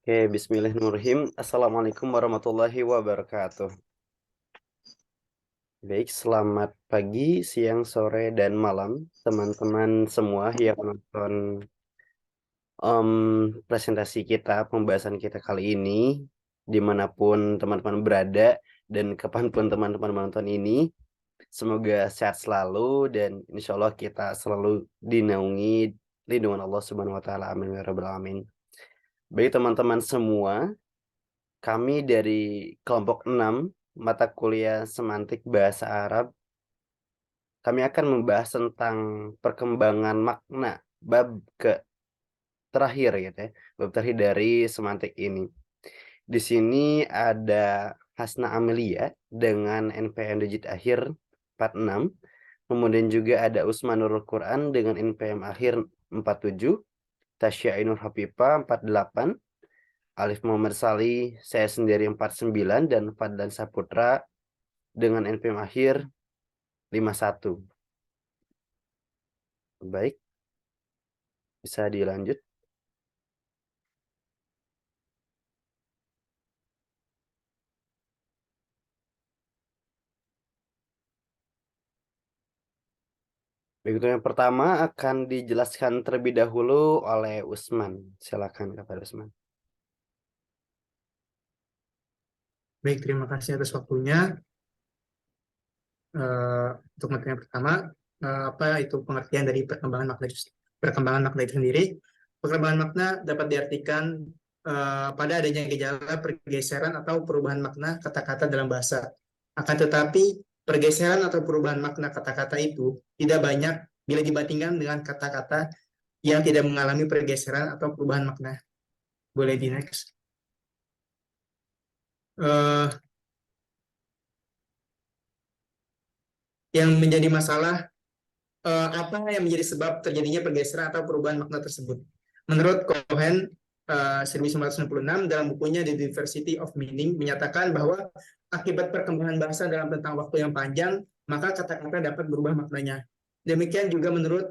Oke, bismillahirrahmanirrahim. Assalamualaikum warahmatullahi wabarakatuh. Baik, selamat pagi, siang, sore, dan malam, teman-teman semua yang menonton presentasi kita, pembahasan kita kali ini, dimanapun teman-teman berada, dan kapanpun teman-teman menonton ini. Semoga sehat selalu, dan insya Allah kita selalu dinaungi lindungan Allah Subhanahu wa Ta'ala. Amin ya Rabbal Alamin. Baik, teman-teman semua. Kami dari kelompok 6 mata kuliah Semantik Bahasa Arab. Kami akan membahas tentang perkembangan makna bab terakhir gitu ya. Bab terakhir dari semantik ini. Di sini ada Hasna Amelia dengan NPM digit akhir 46. Kemudian juga ada Usman Nurul Quran dengan NPM akhir 47. Tasya Ainur Hafifah 48. Alif Muhammad Salih, saya sendiri 49, dan Fadlan Saputra dengan NPM akhir 51. Baik, bisa dilanjut. Begitu, yang pertama akan dijelaskan terlebih dahulu oleh Usman. Silakan kepada Usman. Baik, terima kasih atas waktunya. Untuk materi yang pertama, apa itu pengertian dari perkembangan makna itu sendiri? Perkembangan makna dapat diartikan pada adanya gejala pergeseran atau perubahan makna kata-kata dalam bahasa. Akan tetapi, pergeseran atau perubahan makna kata-kata itu tidak banyak bila dibandingkan dengan kata-kata yang tidak mengalami pergeseran atau perubahan makna. Boleh di next. Eh, yang menjadi masalah, apa yang menjadi sebab terjadinya pergeseran atau perubahan makna tersebut. Menurut Cohen 1996 dalam bukunya The Diversity of Meaning menyatakan bahwa akibat perkembangan bahasa dalam rentang waktu yang panjang, maka kata-kata dapat berubah maknanya. Demikian juga menurut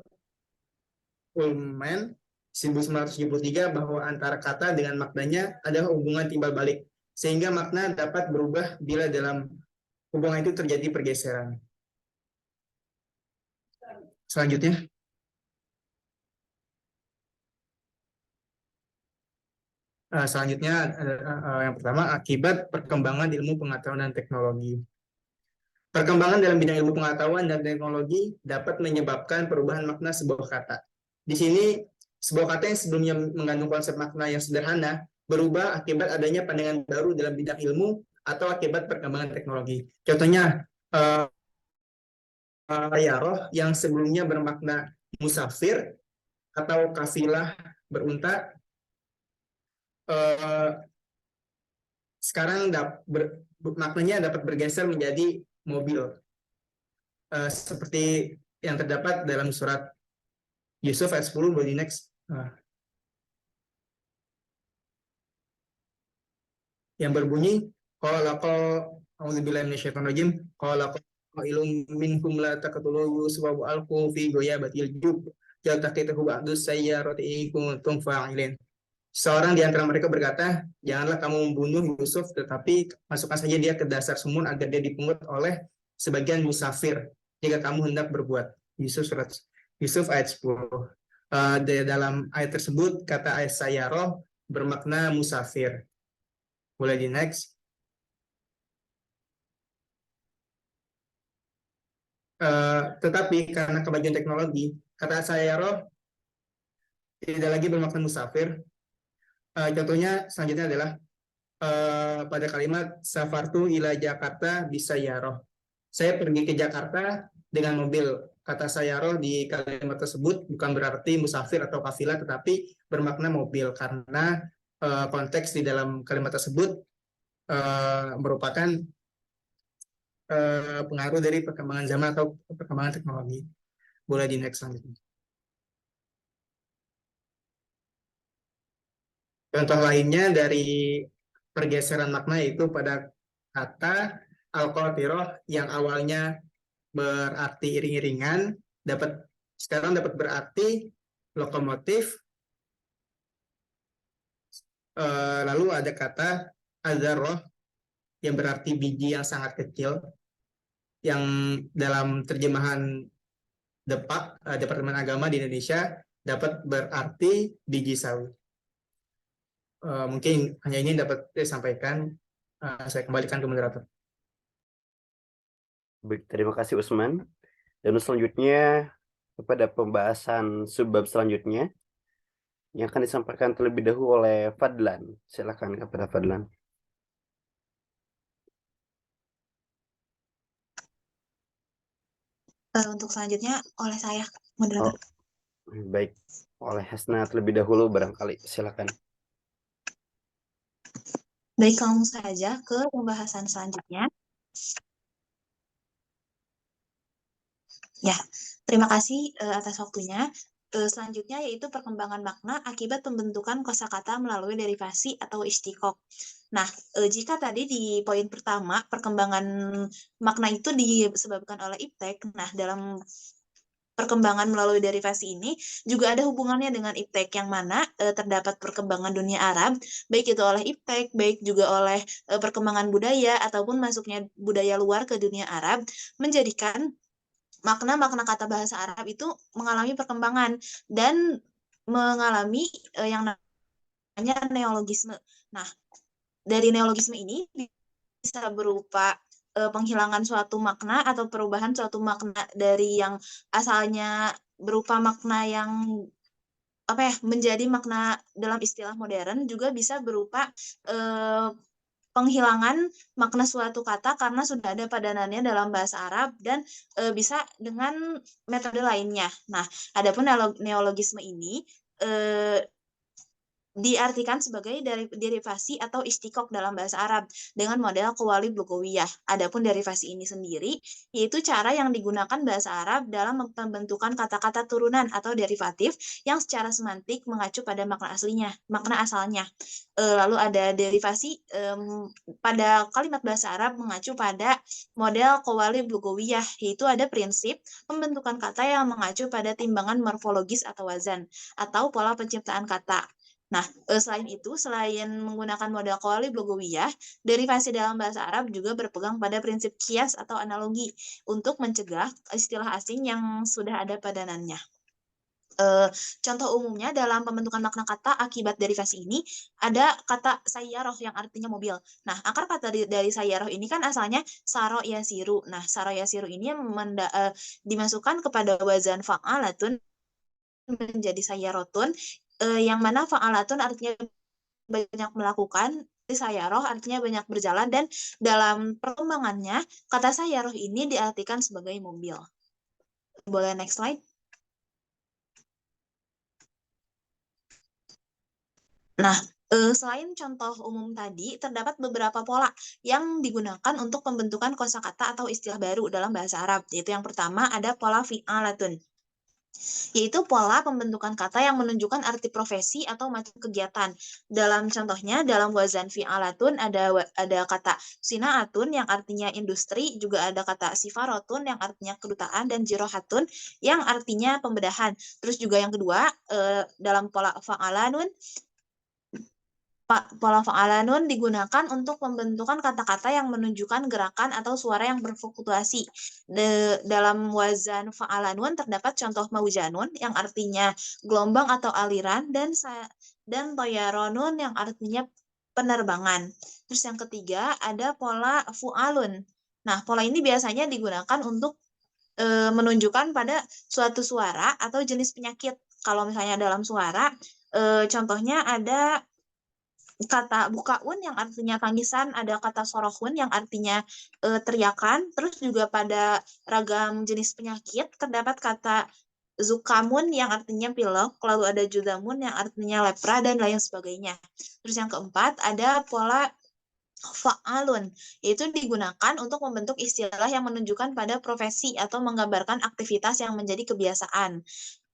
Ullman 1973 bahwa antara kata dengan maknanya ada hubungan timbal balik, sehingga makna dapat berubah bila dalam hubungan itu terjadi pergeseran. Selanjutnya, yang pertama, akibat perkembangan ilmu pengetahuan dan teknologi. Perkembangan dalam bidang ilmu pengetahuan dan teknologi dapat menyebabkan perubahan makna sebuah kata. Di sini, sebuah kata yang sebelumnya mengandung konsep makna yang sederhana berubah akibat adanya pandangan baru dalam bidang ilmu atau akibat perkembangan teknologi. Contohnya, yaroh yang sebelumnya bermakna musafir atau kafilah berunta, sekarang maknanya dapat bergeser menjadi mobil, seperti yang terdapat dalam surat Yusuf ayat 10. Boleh di next. Yang berbunyi qalaqal a'udzubillahi minasyaitonirrajim qalaqal ilum minkum la taqtulu yusuf wa alqu fi ghayabatil jub yaltaqitahu ba'dus sayyarati kuntum fa'ilin. Seorang di antara mereka berkata, janganlah kamu membunuh Yusuf, tetapi masukkan saja dia ke dasar sumur agar dia dipungut oleh sebagian musafir jika kamu hendak berbuat. Yusuf ayat 10. Dalam ayat tersebut, kata ayat sayaroh bermakna musafir. Boleh di next. Tetapi karena kemajuan teknologi, kata sayaroh tidak lagi bermakna musafir. Contohnya selanjutnya adalah pada kalimat safartu ila Jakarta bisa yaroh. Saya pergi ke Jakarta dengan mobil. Kata sayaroh di kalimat tersebut bukan berarti musafir atau kafilah, tetapi bermakna mobil karena konteks di dalam kalimat tersebut merupakan pengaruh dari perkembangan zaman atau perkembangan teknologi. Boleh di next selanjutnya. Contoh lainnya dari pergeseran makna itu pada kata al-qatiroh yang awalnya berarti iring-iringan sekarang dapat berarti lokomotif Lalu ada kata adzarroh yang berarti biji yang sangat kecil, yang dalam terjemahan Departemen Agama di Indonesia dapat berarti biji sawi. Mungkin hanya ini dapat saya sampaikan. Saya kembalikan ke moderator. Baik, terima kasih Usman. Dan selanjutnya kepada pembahasan subbab selanjutnya yang akan disampaikan terlebih dahulu oleh Fadlan. Silakan kepada Fadlan. Untuk selanjutnya oleh saya, moderator. Oh, baik. Oleh Hasna terlebih dahulu barangkali. Silakan. Baik, langsung saja ke pembahasan selanjutnya. Ya, terima kasih atas waktunya. Selanjutnya yaitu perkembangan makna akibat pembentukan kosakata melalui derivasi atau istiqoq. Nah, jika tadi di poin pertama perkembangan makna itu disebabkan oleh iptek, nah dalam perkembangan melalui derivasi ini juga ada hubungannya dengan iptek yang mana terdapat perkembangan dunia Arab, baik itu oleh iptek, baik juga oleh perkembangan budaya ataupun masuknya budaya luar ke dunia Arab, menjadikan makna-makna kata bahasa Arab itu mengalami perkembangan dan mengalami yang namanya neologisme. Nah, dari neologisme ini bisa berupa penghilangan suatu makna atau perubahan suatu makna dari yang asalnya berupa makna yang menjadi makna dalam istilah modern, juga bisa berupa penghilangan makna suatu kata karena sudah ada padanannya dalam bahasa Arab dan bisa dengan metode lainnya. Nah, adapun neologisme ini diartikan sebagai derivasi atau istiqoq dalam bahasa Arab dengan model qawalib lugawiyah. Adapun derivasi ini sendiri yaitu cara yang digunakan bahasa Arab dalam pembentukan kata-kata turunan atau derivatif yang secara semantik mengacu pada makna aslinya, makna asalnya. Lalu ada derivasi pada kalimat bahasa Arab mengacu pada model qawalib lugawiyah, yaitu ada prinsip pembentukan kata yang mengacu pada timbangan morfologis atau wazan atau pola penciptaan kata. Nah, selain itu, selain menggunakan model qawalib lugawiyah, derivasi dalam bahasa Arab juga berpegang pada prinsip kias atau analogi untuk mencegah istilah asing yang sudah ada padanannya. Contoh umumnya dalam pembentukan makna kata akibat derivasi ini ada kata sayyaroh yang artinya mobil. Nah, akar kata dari sayyaroh ini kan asalnya saro yasiru. Nah, saro yasiru ini dimasukkan kepada wazan fa'alatun menjadi sayyarotun, yang mana fa'alatun artinya banyak melakukan, sayaroh artinya banyak berjalan, dan dalam perkembangannya kata sayaroh ini diartikan sebagai mobil. Boleh next slide? Nah, selain contoh umum tadi, terdapat beberapa pola yang digunakan untuk pembentukan kosakata atau istilah baru dalam bahasa Arab. Yaitu yang pertama ada pola fi'alatun, yaitu pola pembentukan kata yang menunjukkan arti profesi atau macam kegiatan. Dalam contohnya, dalam wazan fi'alatun ada kata sinaatun yang artinya industri, juga ada kata sifarotun yang artinya kedutaan, dan jirohatun yang artinya pembedahan. Terus juga yang kedua, dalam pola fa'alanun, pola fa'alanun digunakan untuk pembentukan kata-kata yang menunjukkan gerakan atau suara yang berfluktuasi. Dalam wazan fa'alanun terdapat contoh maujanun yang artinya gelombang atau aliran, dan toyaronun yang artinya penerbangan. Terus yang ketiga ada pola fu'alun. Nah, pola ini biasanya digunakan untuk menunjukkan pada suatu suara atau jenis penyakit. Kalau misalnya dalam suara, contohnya ada kata bukaun yang artinya tangisan, ada kata sorohun yang artinya teriakan, terus juga pada ragam jenis penyakit terdapat kata zukamun yang artinya pilek, lalu ada judamun yang artinya lepra, dan lain sebagainya. Terus yang keempat ada pola fa'alun, yaitu digunakan untuk membentuk istilah yang menunjukkan pada profesi atau menggambarkan aktivitas yang menjadi kebiasaan.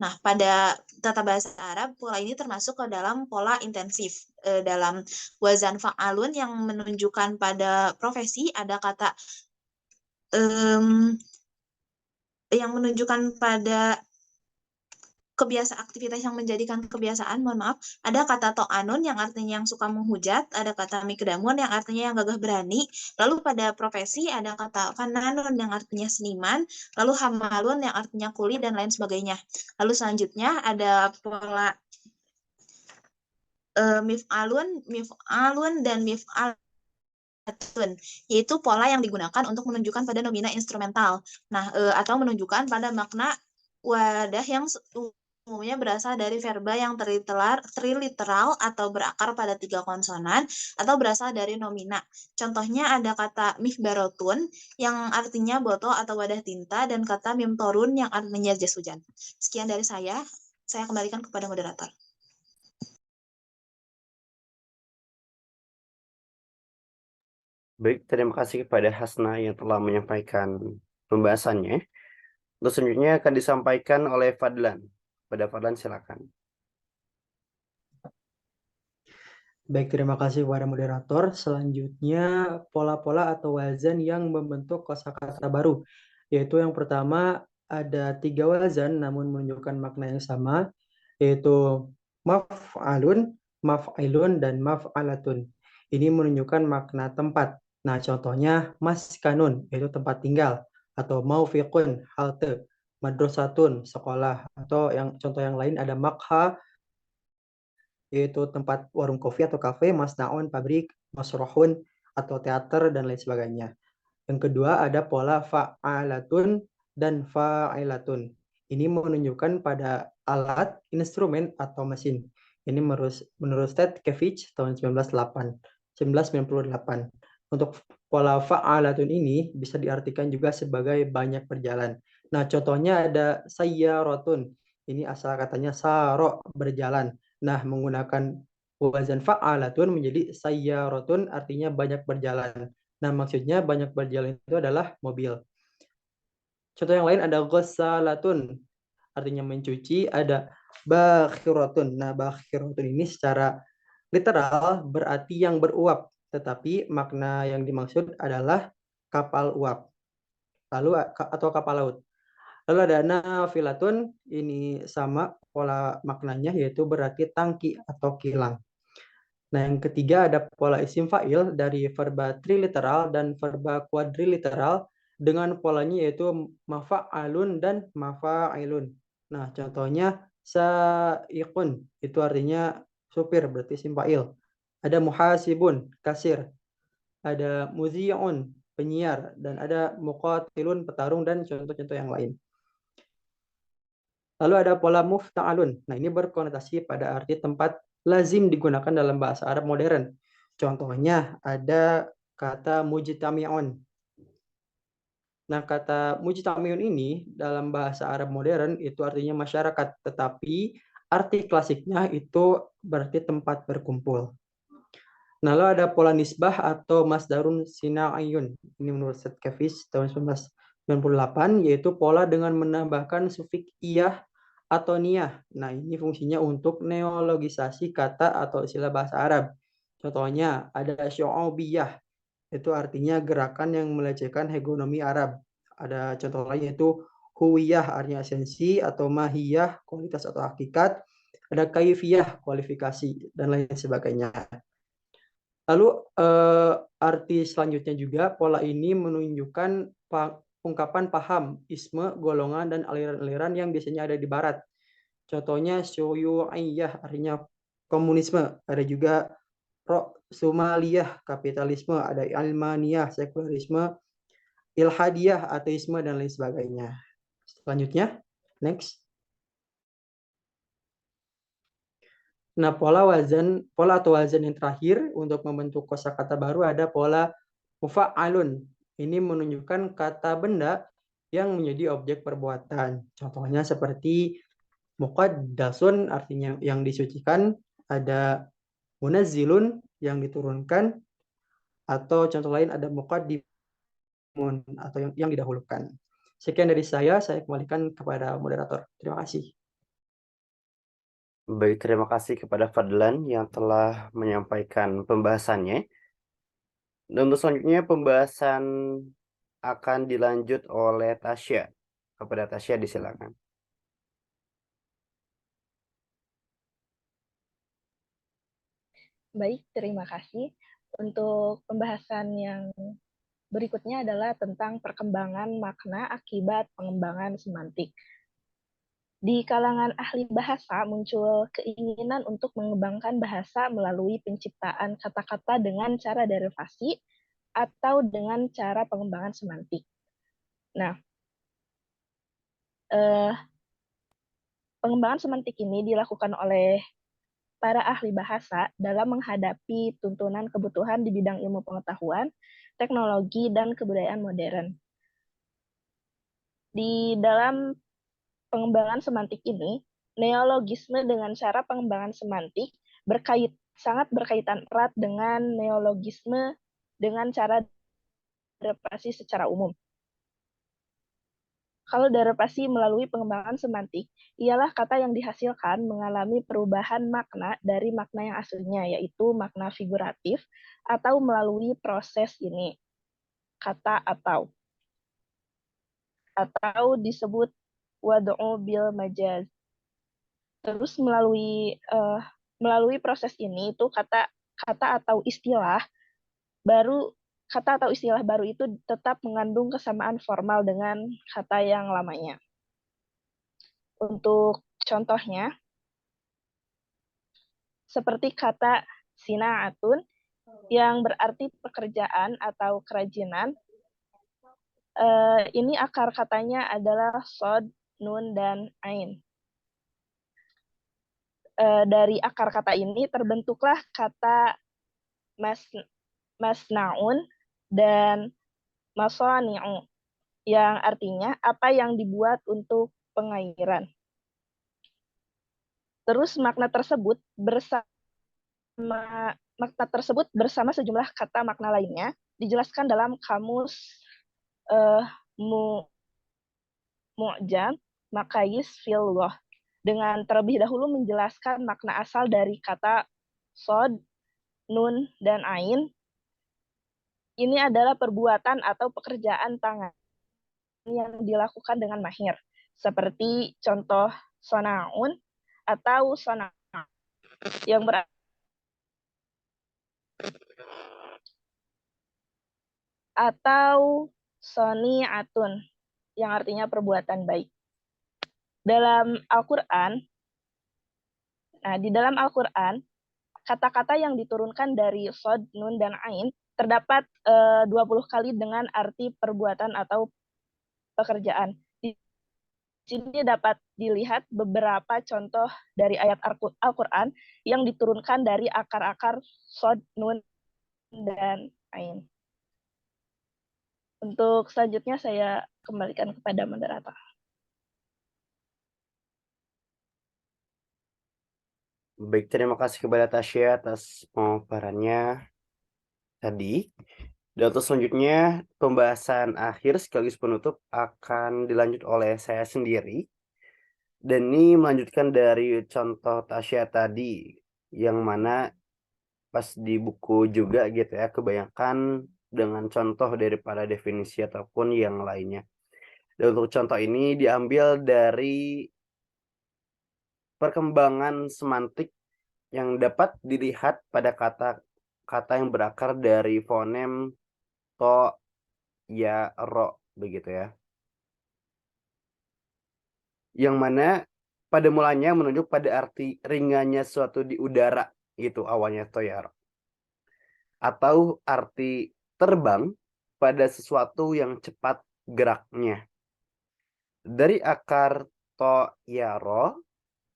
Nah, pada tata bahasa Arab, pola ini termasuk ke dalam pola intensif. Dalam wazan fa'alun yang menunjukkan pada profesi, ada kata yang menunjukkan pada aktivitas yang menjadikan kebiasaan, mohon maaf, ada kata to'anun yang artinya yang suka menghujat, ada kata mikdamun yang artinya yang gagah berani, lalu pada profesi ada kata fananun yang artinya seniman, lalu hamalun yang artinya kuli, dan lain sebagainya. Lalu selanjutnya ada pola mif'alun dan mif'alatun, yaitu pola yang digunakan untuk menunjukkan pada nomina instrumental. Nah, atau menunjukkan pada makna wadah yang umumnya berasal dari verba yang triliteral atau berakar pada 3 konsonan atau berasal dari nomina. Contohnya ada kata mihbarotun yang artinya botol atau wadah tinta dan kata mimtorun yang artinya jas hujan. Sekian dari saya kembalikan kepada moderator. Baik, terima kasih kepada Hasna yang telah menyampaikan pembahasannya. Untuk selanjutnya akan disampaikan oleh Fadlan. Pada Fadlan silakan. Baik, terima kasih kepada moderator. Selanjutnya, pola-pola atau wazan yang membentuk kosakata baru. Yaitu yang pertama, ada 3 wazan namun menunjukkan makna yang sama, yaitu maf'alun, maf'ilun, dan maf'alatun. Ini menunjukkan makna tempat. Nah, contohnya maskanun, yaitu tempat tinggal, atau maufiqun, halte, madrasatun, sekolah, atau contoh yang lain ada makha, yaitu tempat warung kopi atau kafe, masnaun, pabrik, masrohun, atau teater, dan lain sebagainya. Yang kedua ada pola fa'alatun dan fa'ilatun. Ini menunjukkan pada alat, instrumen, atau mesin. Ini menurut Stetkevich tahun 1998. Untuk pola fa'alatun ini bisa diartikan juga sebagai banyak berjalan. Nah, contohnya ada sayyarotun. Ini asal katanya saro, berjalan. Nah, menggunakan wazan fa'alatun menjadi sayyarotun, artinya banyak berjalan. Nah, maksudnya banyak berjalan itu adalah mobil. Contoh yang lain ada ghassalatun, artinya mencuci, ada bakhiratun. Nah, bakhiratun ini secara literal berarti yang beruap, tetapi makna yang dimaksud adalah kapal uap. Lalu atau kapal laut. Lalu ada nafilatun, ini sama pola maknanya yaitu berarti tangki atau kilang. Nah, yang ketiga ada pola isim fa'il dari verba triliteral dan verba kuadriliteral dengan polanya yaitu mafa'alun dan mafa'ilun. Nah, contohnya sa'iqun, itu artinya supir, berarti isim fa'il. Ada muhasibun, kasir. Ada muzi'un, penyiar. Dan ada muqatilun, petarung, dan contoh-contoh yang lain. Lalu ada pola mufta'alun. Nah, ini berkonotasi pada arti tempat lazim digunakan dalam bahasa Arab modern. Contohnya ada kata mujtami'un. Nah, kata mujtami'un ini dalam bahasa Arab modern itu artinya masyarakat, tetapi arti klasiknya itu berarti tempat berkumpul. Nah, lalu ada pola nisbah atau masdarun sina'iyun. Ini menurut Stetkevich tahun 1998, yaitu pola dengan menambahkan sufiks iyah atau niyah. Nah, ini fungsinya untuk neologisasi kata atau istilah bahasa Arab. Contohnya ada syu'ubiyah, itu artinya gerakan yang melecehkan hegemonia Arab. Ada contoh lain yaitu huwiyah, artinya esensi, atau mahiyah, kualitas atau hakikat. Ada kaifiyah, kualifikasi, dan lain sebagainya. Lalu arti selanjutnya juga pola ini menunjukkan ungkapan paham, isme, golongan, dan aliran-aliran yang biasanya ada di barat. Contohnya syuyu'iyah, artinya komunisme. Ada juga Somaliyah, kapitalisme. Ada Almaniyah, sekularisme. Ilhadiyah, ateisme, dan lain sebagainya. Selanjutnya, next. Nah, pola atau wazan yang terakhir untuk membentuk kosakata baru ada pola mufa'alun. Ini menunjukkan kata benda yang menjadi objek perbuatan. Contohnya seperti muqaddasun, artinya yang disucikan, ada munazzilun, yang diturunkan, atau contoh lain ada muqaddimun, atau yang didahulukan. Sekian dari saya kembalikan kepada moderator. Terima kasih. Baik, terima kasih kepada Fadlan yang telah menyampaikan pembahasannya. Dan untuk selanjutnya pembahasan akan dilanjut oleh Tasya. Kepada Tasya disilakan. Baik, terima kasih. Untuk pembahasan yang berikutnya adalah tentang perkembangan makna akibat pengembangan semantik. Di kalangan ahli bahasa muncul keinginan untuk mengembangkan bahasa melalui penciptaan kata-kata dengan cara derivasi atau dengan cara pengembangan semantik. Nah, pengembangan semantik ini dilakukan oleh para ahli bahasa dalam menghadapi tuntunan kebutuhan di bidang ilmu pengetahuan, teknologi, dan kebudayaan modern. Di dalam pengembangan semantik ini, neologisme dengan cara pengembangan semantik sangat berkaitan erat dengan neologisme dengan cara derivasi secara umum. Kalau derivasi melalui pengembangan semantik, ialah kata yang dihasilkan mengalami perubahan makna dari makna yang aslinya, yaitu makna figuratif, atau melalui proses ini, kata atau disebut wad'u bil majaz. Terus melalui proses ini itu kata atau istilah baru itu tetap mengandung kesamaan formal dengan kata yang lamanya. Untuk contohnya, seperti kata sina'atun yang berarti pekerjaan atau kerajinan, ini akar katanya adalah sod, nun, dan ain. Dari akar kata ini terbentuklah kata masnaun dan masani'u yang artinya apa yang dibuat untuk pengairan. Terus makna tersebut bersama sejumlah kata makna lainnya dijelaskan dalam kamus Mu'jam Maqayis fil Lughah dengan terlebih dahulu menjelaskan makna asal dari kata sod, nun, dan ain. Ini adalah perbuatan atau pekerjaan tangan yang dilakukan dengan mahir, seperti contoh sonaun atau sona yang berarti atau soni'atun yang artinya perbuatan baik. Dalam Al-Quran, di dalam Al-Quran, kata-kata yang diturunkan dari sod, nun, dan ain terdapat 20 kali dengan arti perbuatan atau pekerjaan. Di sini dapat dilihat beberapa contoh dari ayat Al-Quran yang diturunkan dari akar-akar sod, nun, dan ain. Untuk selanjutnya saya kembalikan kepada moderator. Baik, terima kasih kepada Tasya atas pemaparannya tadi. Dan untuk selanjutnya, pembahasan akhir sekaligus penutup akan dilanjut oleh saya sendiri. Dan ini melanjutkan dari contoh Tasya tadi, yang mana pas di buku juga gitu ya, kebanyakan dengan contoh daripada definisi ataupun yang lainnya. Dan untuk contoh ini diambil dari perkembangan semantik yang dapat dilihat pada kata-kata yang berakar dari fonem to, ya, ro, begitu ya. Yang mana pada mulanya menunjuk pada arti ringannya suatu di udara gitu awalnya to, ya, ro. Atau arti terbang pada sesuatu yang cepat geraknya. Dari akar to, ya, ro,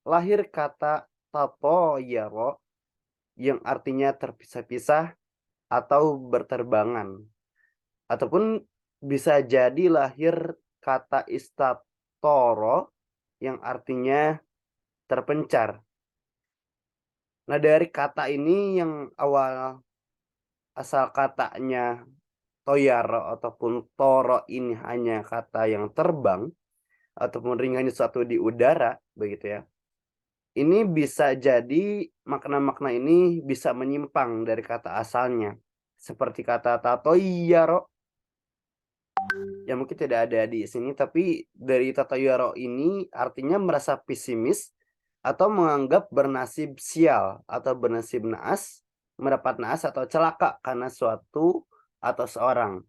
lahir kata tato, ya, ro, yang artinya terpisah-pisah atau berterbangan. Ataupun bisa jadi lahir kata istatoro yang artinya terpencar. Nah, dari kata ini yang awal asal katanya toyaro ataupun toro ini hanya kata yang terbang ataupun ringannya suatu di udara, begitu ya. Ini bisa jadi makna-makna ini bisa menyimpang dari kata asalnya. Seperti kata tatoyaro yang mungkin tidak ada di sini, tapi dari tatoyaro ini artinya merasa pesimis atau menganggap bernasib sial atau bernasib naas mendapat naas atau celaka karena suatu atau seorang.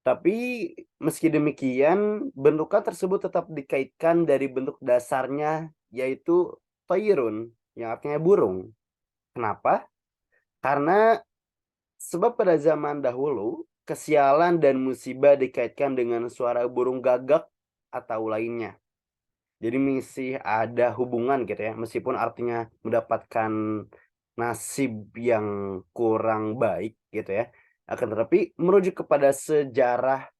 Tapi meski demikian, bentukan tersebut tetap dikaitkan dari bentuk dasarnya, yaitu toirun, yang artinya burung. Kenapa? Karena sebab pada zaman dahulu, kesialan dan musibah dikaitkan dengan suara burung gagak atau lainnya. Jadi masih ada hubungan gitu ya, meskipun artinya mendapatkan nasib yang kurang baik gitu ya. Akan tetapi merujuk kepada sejarah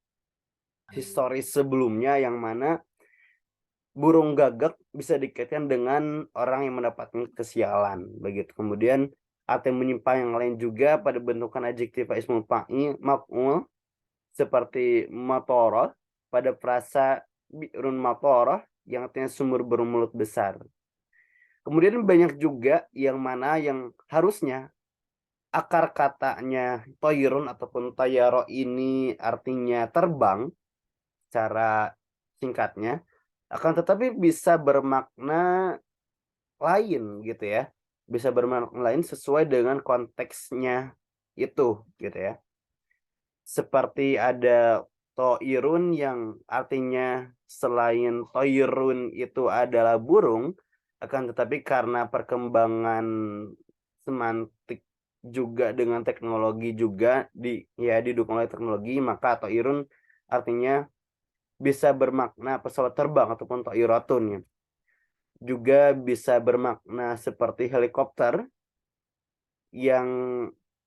historis sebelumnya yang mana burung gagak bisa dikaitkan dengan orang yang mendapatkan kesialan begitu. Kemudian arti menyimpang yang lain juga pada bentukan adjektif ismul fa'il maf'ul seperti matoroh pada frasa bi'run matoroh yang artinya sumur bermulut besar. Kemudian banyak juga yang mana yang harusnya akar katanya toirun ataupun tayaro ini artinya terbang secara singkatnya, akan tetapi bisa bermakna lain gitu ya. Bisa bermakna lain sesuai dengan konteksnya itu gitu ya. Seperti ada toirun yang artinya selain toirun itu adalah burung, akan tetapi karena perkembangan semantik juga dengan teknologi juga didukung oleh teknologi, maka toirun artinya bisa bermakna pesawat terbang ataupun toiratun ya. Juga bisa bermakna seperti helikopter yang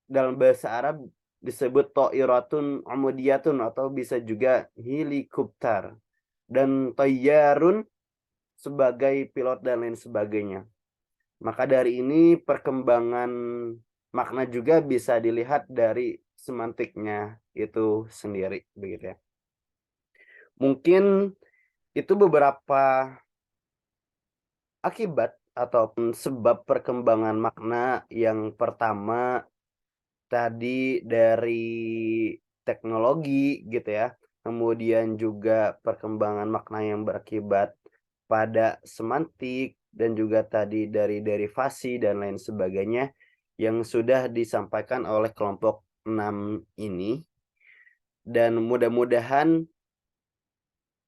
dalam bahasa Arab disebut toiratun umudiyatun atau bisa juga helikopter, dan toyarun sebagai pilot dan lain sebagainya. Maka dari ini perkembangan makna juga bisa dilihat dari semantiknya itu sendiri begitu ya. Mungkin itu beberapa akibat ataupun sebab perkembangan makna. Yang pertama tadi dari teknologi gitu ya. Kemudian juga perkembangan makna yang berakibat pada semantik dan juga tadi dari derivasi dan lain sebagainya yang sudah disampaikan oleh kelompok 6 ini. Dan mudah-mudahan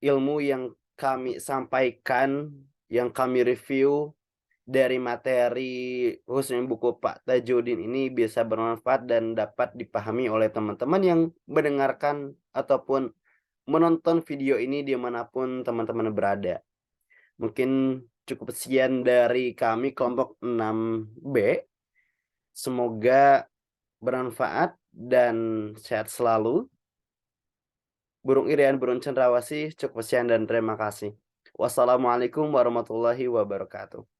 ilmu yang kami sampaikan, yang kami review dari materi khususnya buku Pak Tajudin ini bisa bermanfaat dan dapat dipahami oleh teman-teman yang mendengarkan ataupun menonton video ini dimanapun teman-teman berada. Mungkin cukup sekian dari kami kelompok 6B. Semoga bermanfaat dan sehat selalu. Burung irian, burung cendrawasih, cukup sekian dan terima kasih. Wassalamualaikum warahmatullahi wabarakatuh.